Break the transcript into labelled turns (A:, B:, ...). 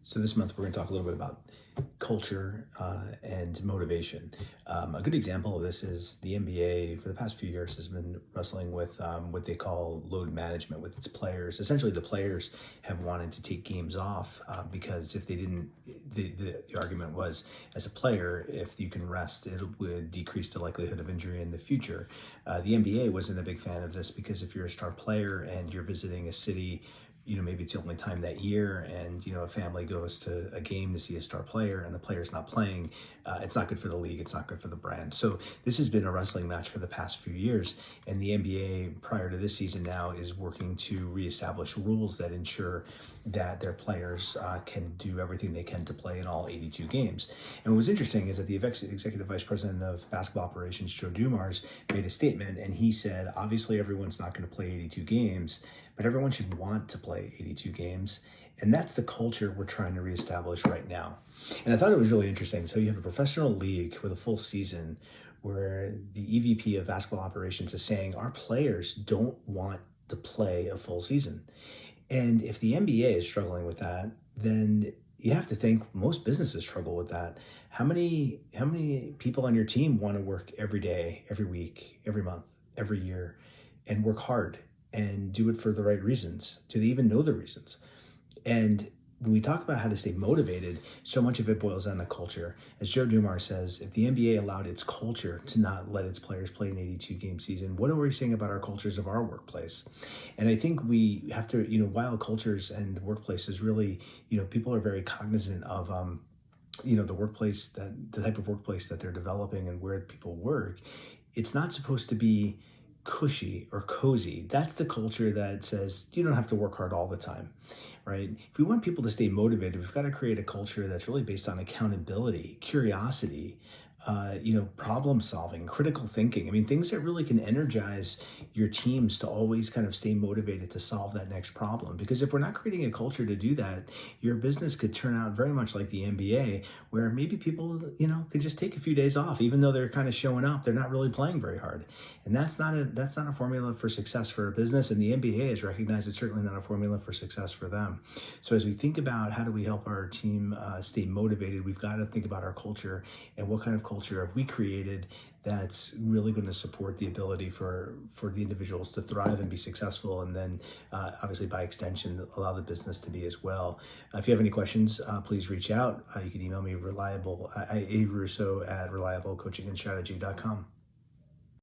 A: So this month we're going to talk a little bit about culture and motivation. A good example of this is the NBA for the past few years has been wrestling with what they call load management with its players. Essentially, the players have wanted to take games off because if they didn't, the argument was as a player, if you can rest, it would decrease the likelihood of injury in the future. The NBA wasn't a big fan of this because if you're a star player and you're visiting a city, maybe it's the only time that year, and a family goes to a game to see a star player and the player's not playing, it's not good for the league, it's not good for the brand. So this has been a wrestling match for the past few years, and the NBA prior to this season now is working to reestablish rules that ensure that their players can do everything they can to play in all 82 games. And what was interesting is that the executive vice president of basketball operations, Joe Dumars, made a statement, and he said, obviously everyone's not going to play 82 games, but everyone should want to play 82 games. And that's the culture we're trying to reestablish right now. And I thought it was really interesting. So you have a professional league with a full season where the EVP of basketball operations is saying our players don't want to play a full season. And if the NBA is struggling with that, then you have to think most businesses struggle with that. How many people on your team want to work every day, every week, every month, every year, and work hard and do it for the right reasons? Do they even know the reasons? And when we talk about how to stay motivated, so much of it boils down to culture. As Joe Dumars says, if the NBA allowed its culture to not let its players play an 82-game season, what are we saying about our cultures of our workplace? And I think we have to, while cultures and workplaces really, people are very cognizant of, the workplace, the type of workplace that they're developing and where people work, it's not supposed to be cushy or cozy. That's the culture that says you don't have to work hard all the time, right? If we want people to stay motivated, we've got to create a culture that's really based on accountability, curiosity, problem solving, critical thinking. I mean, things that really can energize your teams to always kind of stay motivated to solve that next problem. Because if we're not creating a culture to do that, your business could turn out very much like the NBA, where maybe people, could just take a few days off, even though they're kind of showing up, they're not really playing very hard. And that's not a formula for success for a business. And the NBA has recognized it's certainly not a formula for success for them. So as we think about how do we help our team stay motivated, we've got to think about our culture and what kind of culture have we created that's really going to support the ability for the individuals to thrive and be successful, and then obviously by extension allow the business to be as well. If you have any questions, please reach out. You can email me arusso@reliablecoachingandstrategy.com.